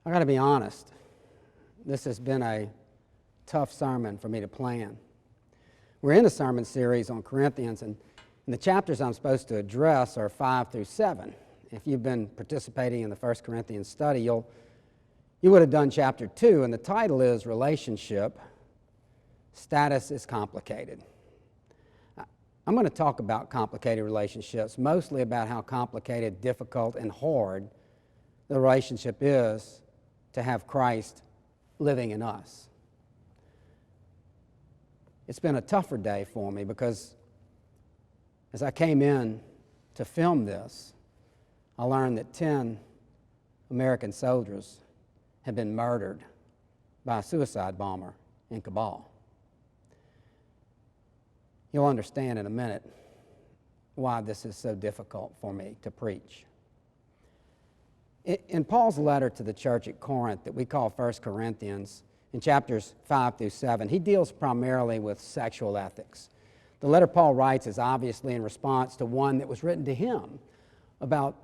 I got to be honest, this has been a tough sermon for me to plan. We're in a sermon series on Corinthians, and the chapters I'm supposed to address are 5 through 7. If you've been participating in the 1 Corinthians study, you would have done chapter 2, and the title is Relationship, Status is Complicated. I'm going to talk about complicated relationships, mostly about how complicated, difficult, and hard the relationship is to have Christ living in us. It's been a tougher day for me because as I came in to film this, I learned that 10 American soldiers had been murdered by a suicide bomber in Kabul. You'll understand in a minute why this is so difficult for me to preach. In Paul's letter to the church at Corinth that we call 1 Corinthians, in chapters 5 through 7, he deals primarily with sexual ethics. The letter Paul writes is obviously in response to one that was written to him about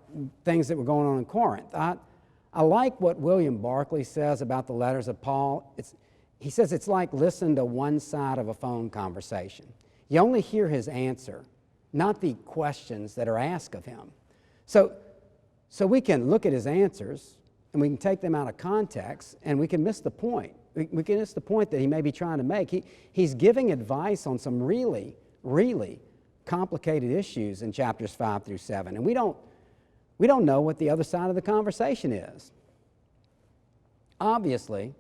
things that were going on in Corinth. I like what William Barclay says about the letters of Paul. He says it's like listening to one side of a phone conversation. You only hear his answer, not the questions that are asked of him. So we can look at his answers and we can take them out of context and we can miss the point. We can miss the point that he may be trying to make. He's giving advice on some really, really complicated issues in chapters 5 through 7. And we don't know what the other side of the conversation is. Obviously,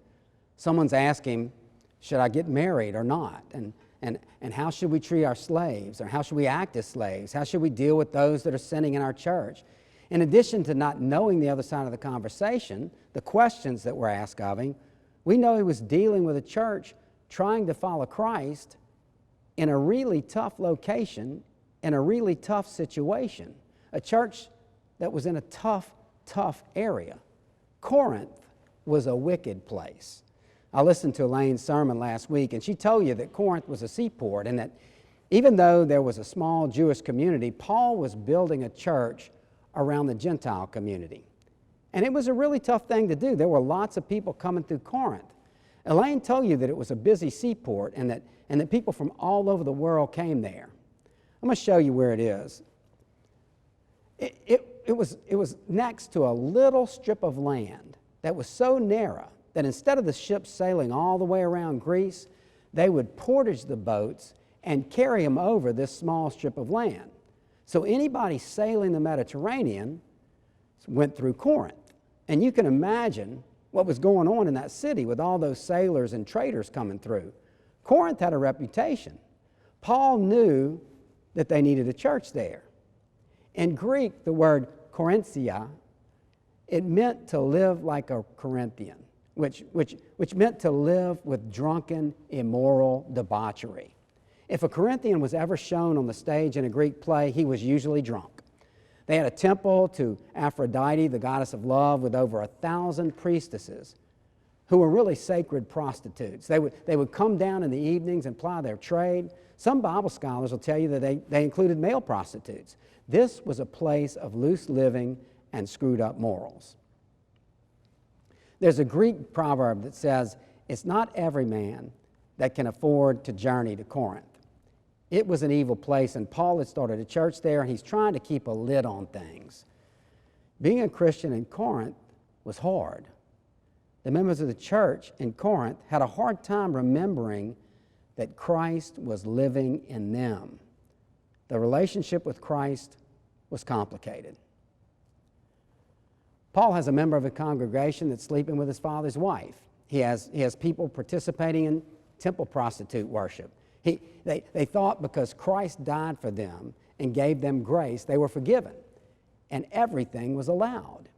someone's asking, should I get married or not? And how should we treat our slaves? Or how should we act as slaves? How should we deal with those that are sinning in our church? In addition to not knowing the other side of the conversation, the questions that were asked of him, we know he was dealing with a church trying to follow Christ in a really tough location, in a really tough situation. A church that was in a tough area. Corinth was a wicked place. I listened to Elaine's sermon last week, and she told you that Corinth was a seaport, and that even though there was a small Jewish community, Paul was building a church around the Gentile community. And it was a really tough thing to do. There were lots of people coming through Corinth. Elaine told you that it was a busy seaport and that people from all over the world came there. I'm going to show you where it is. It was next to a little strip of land that was so narrow that instead of the ships sailing all the way around Greece, they would portage the boats and carry them over this small strip of land. So anybody sailing the Mediterranean went through Corinth. And you can imagine what was going on in that city with all those sailors and traders coming through. Corinth had a reputation. Paul knew that they needed a church there. In Greek, the word Korinthia, it meant to live like a Corinthian, which meant to live with drunken, immoral debauchery. If a Corinthian was ever shown on the stage in a Greek play, he was usually drunk. They had a temple to Aphrodite, the goddess of love, with over 1,000 priestesses who were really sacred prostitutes. They would come down in the evenings and ply their trade. Some Bible scholars will tell you that they included male prostitutes. This was a place of loose living and screwed up morals. There's a Greek proverb that says, it's not every man that can afford to journey to Corinth. It was an evil place, and Paul had started a church there, and he's trying to keep a lid on things. Being a Christian in Corinth was hard. The members of the church in Corinth had a hard time remembering that Christ was living in them. The relationship with Christ was complicated. Paul has a member of a congregation that's sleeping with his father's wife. He has people participating in temple prostitute worship. They thought because Christ died for them and gave them grace, they were forgiven, and everything was allowed.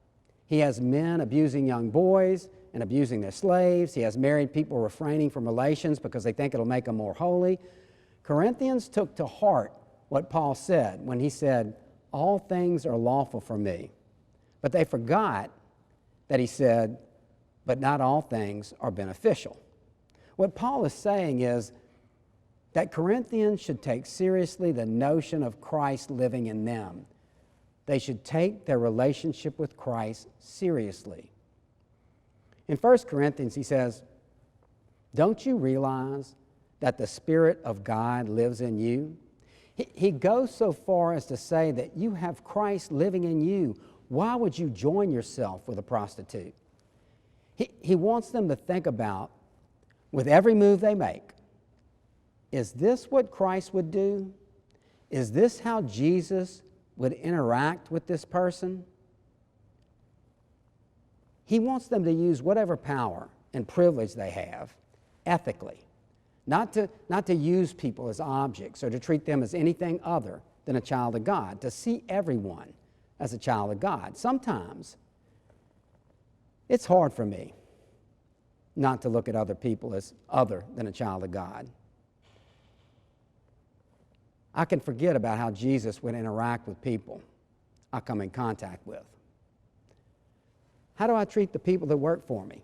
He has men abusing young boys and abusing their slaves. He has married people refraining from relations because they think it'll make them more holy. Corinthians took to heart what Paul said when he said, all things are lawful for me. But they forgot that he said, but not all things are beneficial. What Paul is saying is that Corinthians should take seriously the notion of Christ living in them. They should take their relationship with Christ seriously. In 1 Corinthians, he says, don't you realize that the Spirit of God lives in you? He goes so far as to say that you have Christ living in you. Why would you join yourself with a prostitute? He wants them to think about, with every move they make, is this what Christ would do? Is this how Jesus would interact with this person? He wants them to use whatever power and privilege they have ethically, not to use people as objects or to treat them as anything other than a child of God, to see everyone as a child of God. Sometimes it's hard for me not to look at other people as other than a child of God. I can forget about how Jesus would interact with people I come in contact with. How do I treat the people that work for me?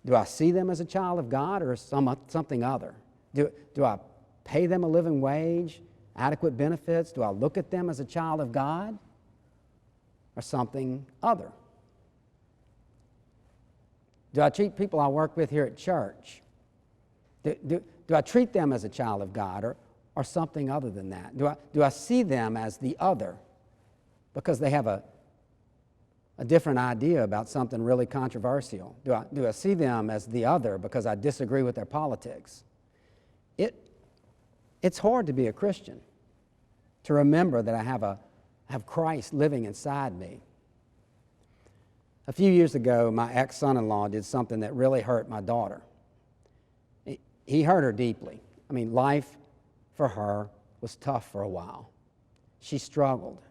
Do I see them as a child of God or something other? Do I pay them a living wage, adequate benefits? Do I look at them as a child of God or something other? Do I treat people I work with here at church? Do I treat them as a child of God or something other than that? Do I see them as the other because they have a different idea about something really controversial? Do I see them as the other because I disagree with their politics? It's hard to be a Christian, to remember that I have Christ living inside me. A few years ago, my ex-son-in-law did something that really hurt my daughter. He hurt her deeply. I mean, life for her was tough for a while. She struggled,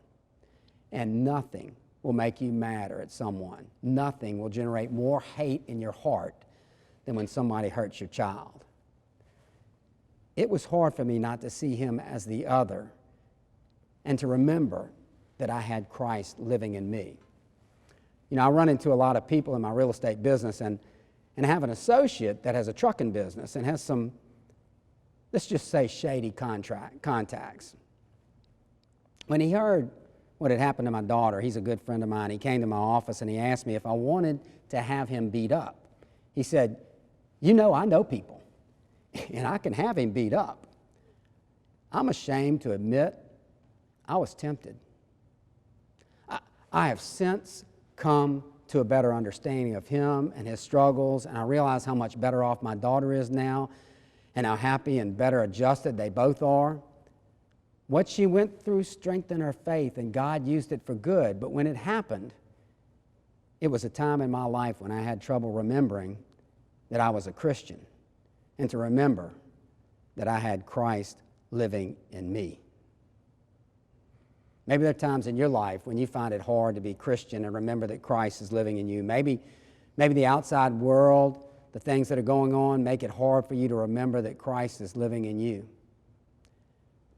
and nothing will make you madder at someone. Nothing will generate more hate in your heart than when somebody hurts your child. It was hard for me not to see him as the other and to remember that I had Christ living in me. You know, I run into a lot of people in my real estate business and have an associate that has a trucking business and has some, let's just say, shady contacts. When he heard what had happened to my daughter, he's a good friend of mine, he came to my office and he asked me if I wanted to have him beat up. He said, you know, I know people, and I can have him beat up. I'm ashamed to admit I was tempted. I have since come to a better understanding of him and his struggles, and I realize how much better off my daughter is now and how happy and better adjusted they both are. What she went through strengthened her faith, and God used it for good. But when it happened, it was a time in my life when I had trouble remembering that I was a Christian and to remember that I had Christ living in me. Maybe there are times in your life when you find it hard to be Christian and remember that Christ is living in you. Maybe the outside world, the things that are going on, make it hard for you to remember that Christ is living in you.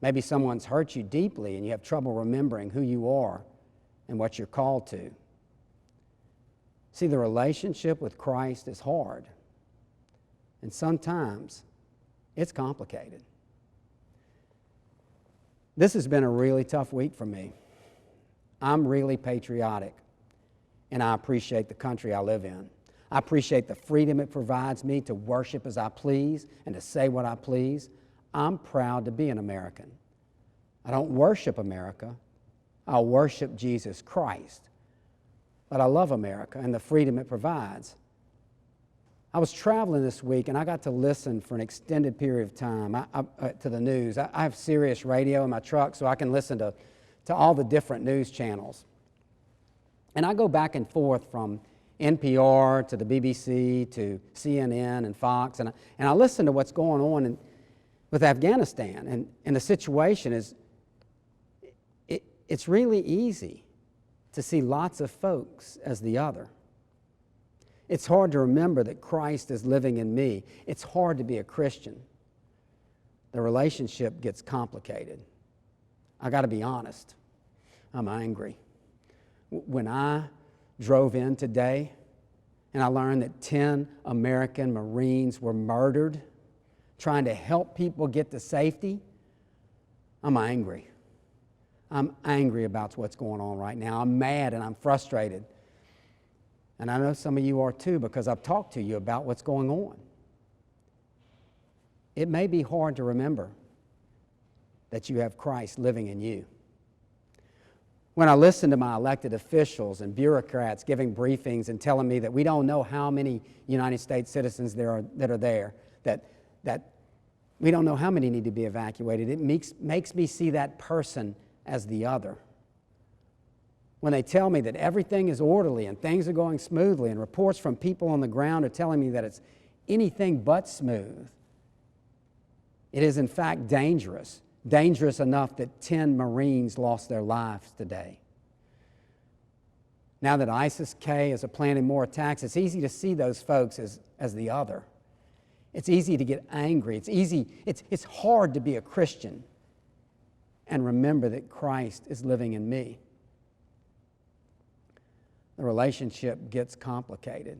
Maybe someone's hurt you deeply and you have trouble remembering who you are and what you're called to. See, the relationship with Christ is hard, and sometimes it's complicated. This has been a really tough week for me. I'm really patriotic, and I appreciate the country I live in. I appreciate the freedom it provides me to worship as I please and to say what I please. I'm proud to be an American. I don't worship America. I worship Jesus Christ. But I love America and the freedom it provides. I was traveling this week, and I got to listen for an extended period of time to the news. I have Sirius radio in my truck, so I can listen to all the different news channels. And I go back and forth from NPR to the BBC to CNN and Fox, and I listen to what's going on with Afghanistan. And the situation is, it's really easy to see lots of folks as the other. It's hard to remember that Christ is living in me. It's hard to be a Christian. The relationship gets complicated. I got to be honest. I'm angry. When I drove in today and I learned that 10 American Marines were murdered trying to help people get to safety, I'm angry. I'm angry about what's going on right now. I'm mad and I'm frustrated. And I know some of you are too, because I've talked to you about what's going on. It may be hard to remember that you have Christ living in you. When I listen to my elected officials and bureaucrats giving briefings and telling me that we don't know how many United States citizens that are there, that we don't know how many need to be evacuated, it makes me see that person as the other. When they tell me that everything is orderly and things are going smoothly and reports from people on the ground are telling me that it's anything but smooth, it is in fact dangerous enough that 10 Marines lost their lives today. Now that ISIS-K is planning more attacks, it's easy to see those folks as the other. It's easy to get angry. It's hard to be a Christian and remember that Christ is living in me. The relationship gets complicated.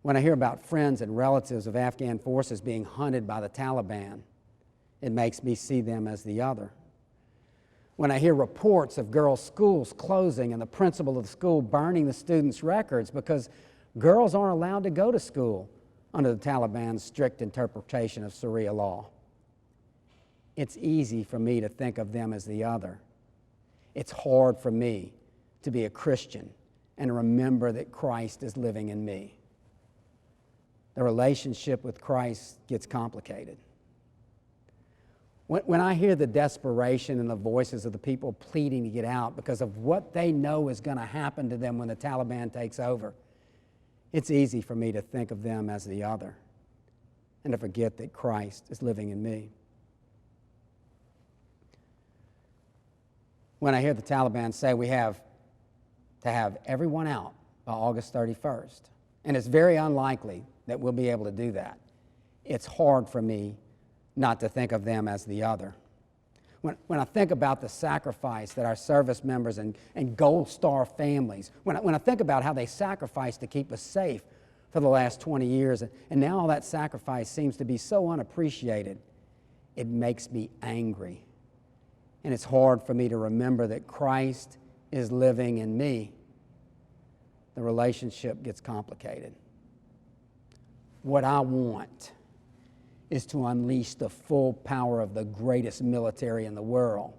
When I hear about friends and relatives of Afghan forces being hunted by the Taliban, it makes me see them as the other. When I hear reports of girls' schools closing and the principal of the school burning the students' records because girls aren't allowed to go to school under the Taliban's strict interpretation of Sharia law, it's easy for me to think of them as the other. It's hard for me to be a Christian and remember that Christ is living in me. The relationship with Christ gets complicated. When I hear the desperation in the voices of the people pleading to get out because of what they know is going to happen to them when the Taliban takes over, it's easy for me to think of them as the other and to forget that Christ is living in me. When I hear the Taliban say we have to have everyone out by August 31st, and it's very unlikely that we'll be able to do that, it's hard for me not to think of them as the other. When I think about the sacrifice that our service members and Gold Star families, when I think about how they sacrificed to keep us safe for the last 20 years, and now all that sacrifice seems to be so unappreciated, it makes me angry. And it's hard for me to remember that Christ is living in me. The relationship gets complicated. What I want is to unleash the full power of the greatest military in the world.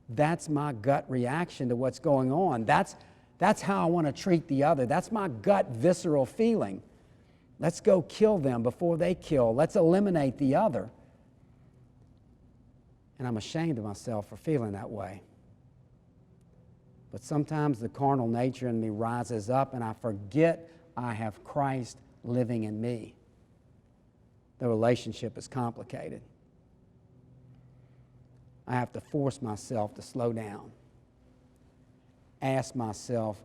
That's my gut reaction to what's going on. That's how I want to treat the other. That's my gut visceral feeling. Let's go kill them before they kill. Let's eliminate the other. And I'm ashamed of myself for feeling that way. But sometimes the carnal nature in me rises up and I forget I have Christ living in me. The relationship is complicated. I have to force myself to slow down. Ask myself,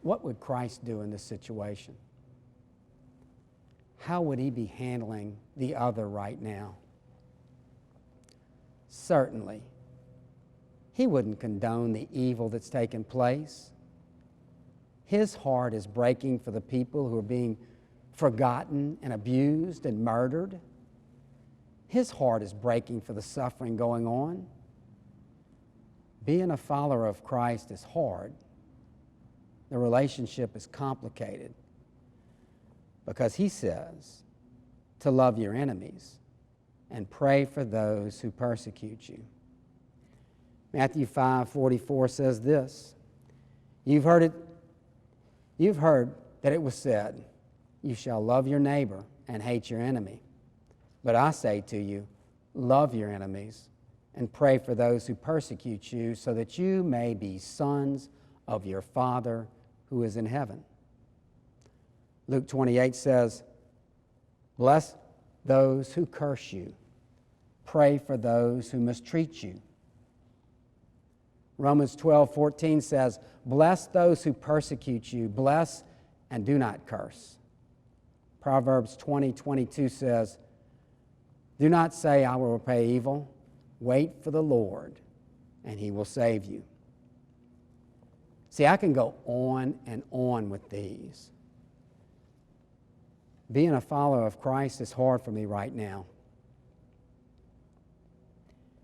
what would Christ do in this situation? How would he be handling the other right now? Certainly, he wouldn't condone the evil that's taken place. His heart is breaking for the people who are being forgotten and abused and murdered. His heart is breaking for the suffering going on. Being a follower of Christ is hard. The relationship is complicated because he says to love your enemies and pray for those who persecute you. Matthew 5:44 says this, You've heard that it was said, you shall love your neighbor and hate your enemy. But I say to you, love your enemies and pray for those who persecute you, so that you may be sons of your Father who is in heaven. Luke 28 says, bless those who curse you. Pray for those who mistreat you. Romans 12:14 says, bless those who persecute you. Bless and do not curse. Proverbs 20:22 says, do not say, I will repay evil. Wait for the Lord, and he will save you. See, I can go on and on with these. Being a follower of Christ is hard for me right now.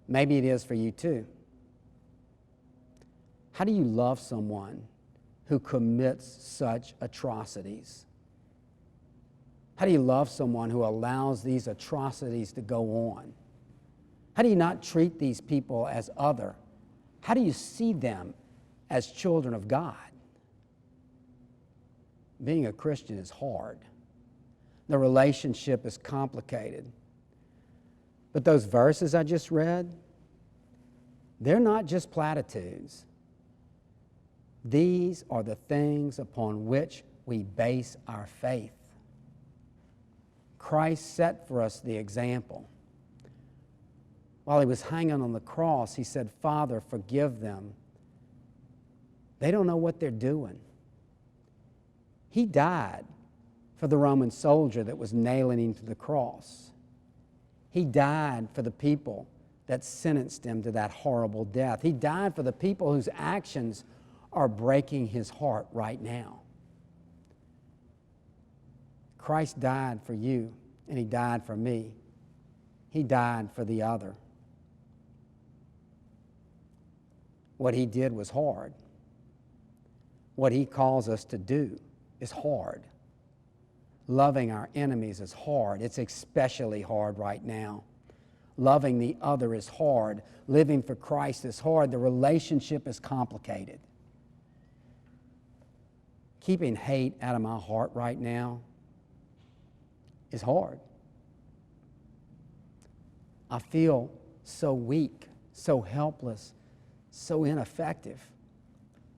Maybe it is for you too. How do you love someone who commits such atrocities? How do you love someone who allows these atrocities to go on? How do you not treat these people as other? How do you see them as children of God? Being a Christian is hard. The relationship is complicated. But those verses I just read, they're not just platitudes. These are the things upon which we base our faith. Christ set for us the example. While he was hanging on the cross, he said, "Father, forgive them. They don't know what they're doing." He died for the Roman soldier that was nailing him to the cross. He died for the people that sentenced him to that horrible death. He died for the people whose actions are breaking his heart right now. Christ died for you, and he died for me. He died for the other. What he did was hard. What he calls us to do is hard. Loving our enemies is hard. It's especially hard right now. Loving the other is hard. Living for Christ is hard. The relationship is complicated. Keeping hate out of my heart right now is hard. I feel so weak, so helpless, so ineffective.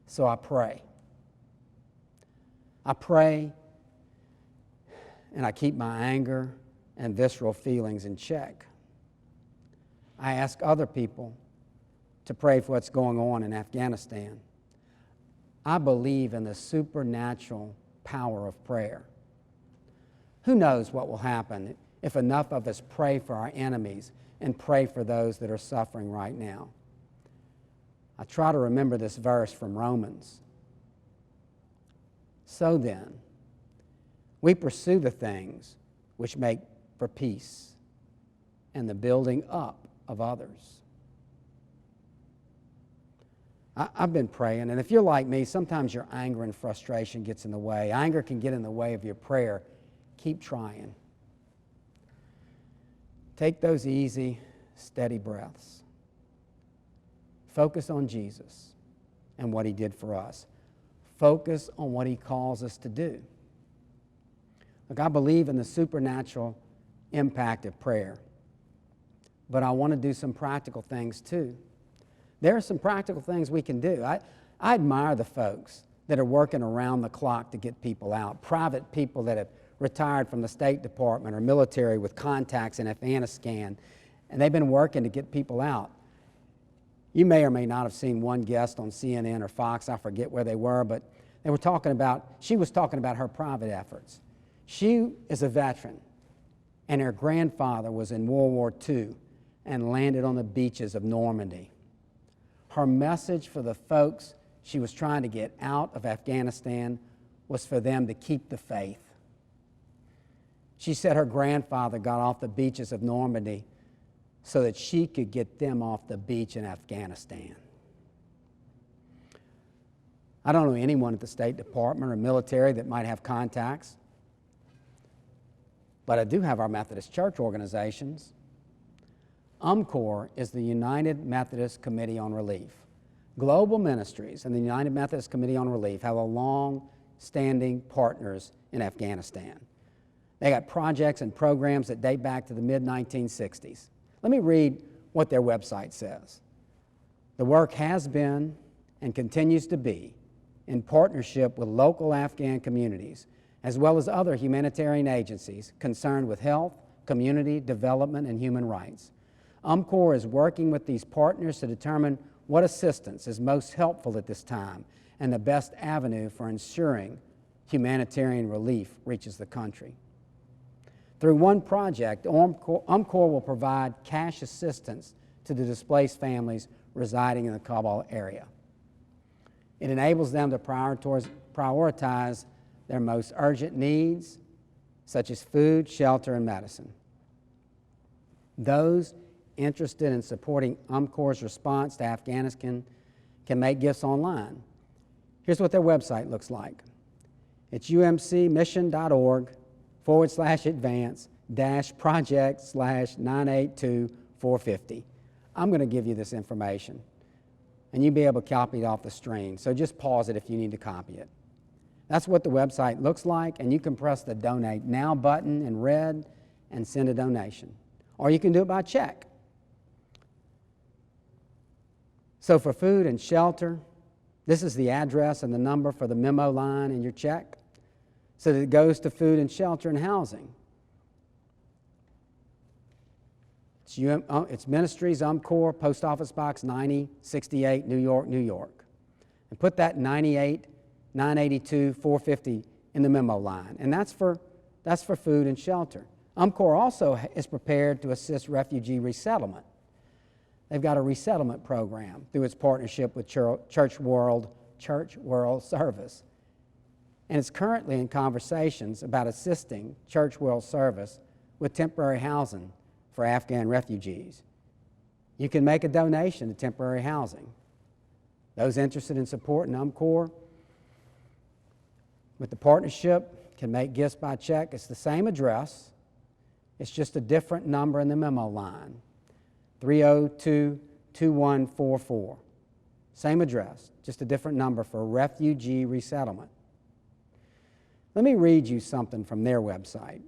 So I pray. I pray, and I keep my anger and visceral feelings in check. I ask other people to pray for what's going on in Afghanistan. I believe in the supernatural power of prayer. Who knows what will happen if enough of us pray for our enemies and pray for those that are suffering right now? I try to remember this verse from Romans. So then, we pursue the things which make for peace and the building up of others. I've been praying, and if you're like me, sometimes your anger and frustration gets in the way. Anger can get in the way of your prayer. Keep trying. Take those easy, steady breaths. Focus on Jesus and what he did for us. Focus on what he calls us to do. Look, I believe in the supernatural impact of prayer, but I want to do some practical things too. There are some practical things we can do. I admire the folks that are working around the clock to get people out, private people that have retired from the State Department or military with contacts in Afghanistan, and they've been working to get people out. You may or may not have seen one guest on CNN or Fox, I forget where they were, but she was talking about her private efforts. She is a veteran, and her grandfather was in World War II and landed on the beaches of Normandy. Her message for the folks she was trying to get out of Afghanistan was for them to keep the faith. She said her grandfather got off the beaches of Normandy so that she could get them off the beach in Afghanistan. I don't know anyone at the State Department or military that might have contacts, but I do have our Methodist church organizations. UMCOR is the United Methodist Committee on Relief. Global Ministries and the United Methodist Committee on Relief have a long-standing partners in Afghanistan. They got projects and programs that date back to the mid-1960s. Let me read what their website says. The work has been and continues to be in partnership with local Afghan communities, as well as other humanitarian agencies concerned with health, community development, and human rights. UMCOR is working with these partners to determine what assistance is most helpful at this time and the best avenue for ensuring humanitarian relief reaches the country. Through one project, UMCOR will provide cash assistance to the displaced families residing in the Kabul area. It enables them to prioritize their most urgent needs, such as food, shelter, and medicine. Those interested in supporting UMCOR's response to Afghanistan can make gifts online. Here's what their website looks like. It's umcmission.org/advance-project/982450. I'm going to give you this information, and you'll be able to copy it off the screen. So just pause it if you need to copy it. That's what the website looks like, and you can press the Donate Now button in red and send a donation. Or you can do it by check. So for food and shelter, this is the address and the number for the memo line in your check, so that it goes to food and shelter and housing. It's Ministries, UMCOR, Post Office Box 9068, New York, New York. And put that 98-982-450 in the memo line. And that's for food and shelter. UMCOR also is prepared to assist refugee resettlement. They've got a resettlement program through its partnership with Church World Service. And it's currently in conversations about assisting Church World Service with temporary housing for Afghan refugees. You can make a donation to temporary housing. Those interested in supporting UMCOR with the partnership can make gifts by check. It's the same address. It's just a different number in the memo line, 302-2144. Same address, just a different number for refugee resettlement. Let me read you something from their website.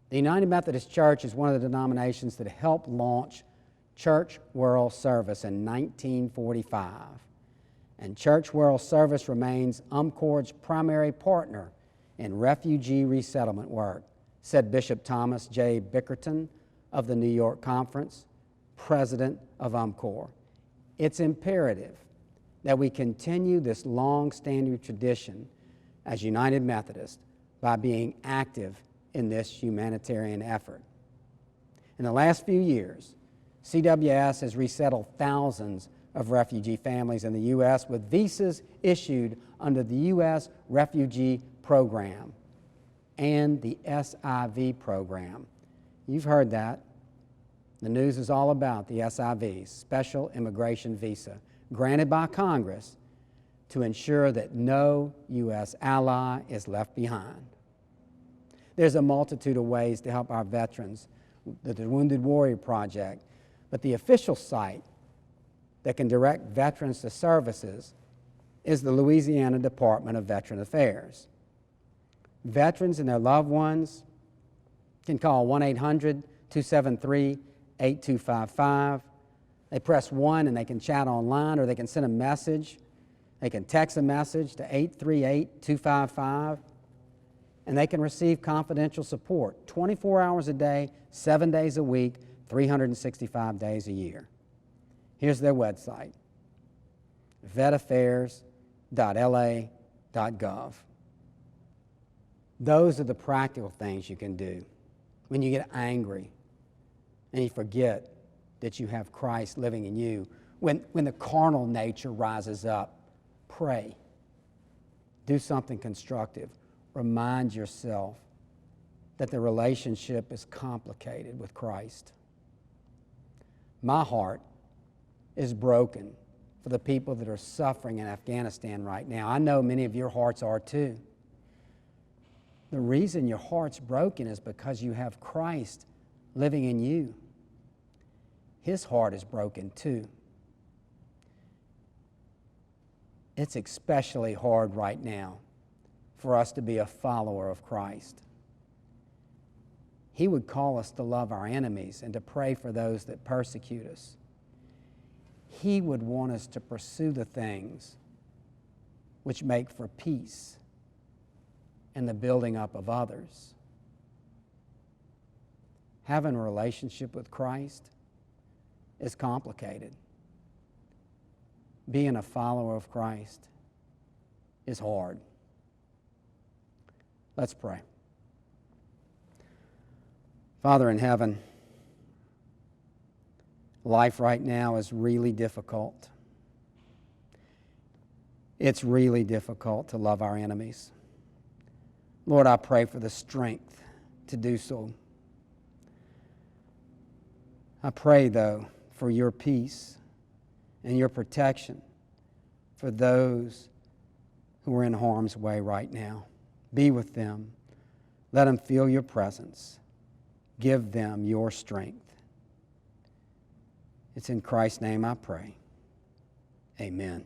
The United Methodist Church is one of the denominations that helped launch Church World Service in 1945. And Church World Service remains UMCOR's primary partner in refugee resettlement work, said Bishop Thomas J. Bickerton of the New York Conference, president of UMCOR. It's imperative that we continue this long-standing tradition as United Methodist by being active in this humanitarian effort. In the last few years, CWS has resettled thousands of refugee families in the U.S. with visas issued under the U.S. Refugee Program and the SIV program. You've heard that. The news is all about the SIV, Special Immigration Visa, granted by Congress to ensure that no U.S. ally is left behind. There's a multitude of ways to help our veterans, the Wounded Warrior Project, but the official site that can direct veterans to services is the Louisiana Department of Veteran Affairs. Veterans and their loved ones can call 1-800-273-8255. They press 1 and they can chat online, or they can send a message. They can text a message to 838-255, and they can receive confidential support 24 hours a day, 7 days a week, 365 days a year. Here's their website, vetaffairs.la.gov. Those are the practical things you can do when you get angry and you forget that you have Christ living in you. When the carnal nature rises up, pray. Do something constructive. Remind yourself that the relationship is complicated with Christ. My heart is broken for the people that are suffering in Afghanistan right now. I know many of your hearts are too. The reason your heart's broken is because you have Christ living in you. His heart is broken too. It's especially hard right now for us to be a follower of Christ. He would call us to love our enemies and to pray for those that persecute us. He would want us to pursue the things which make for peace and the building up of others. Having a relationship with Christ is complicated. Being a follower of Christ is hard. Let's pray. Father in heaven, life right now is really difficult. It's really difficult to love our enemies. Lord, I pray for the strength to do so. I pray, though, for your peace and your protection for those who are in harm's way right now. Be with them. Let them feel your presence. Give them your strength. It's in Christ's name I pray. Amen.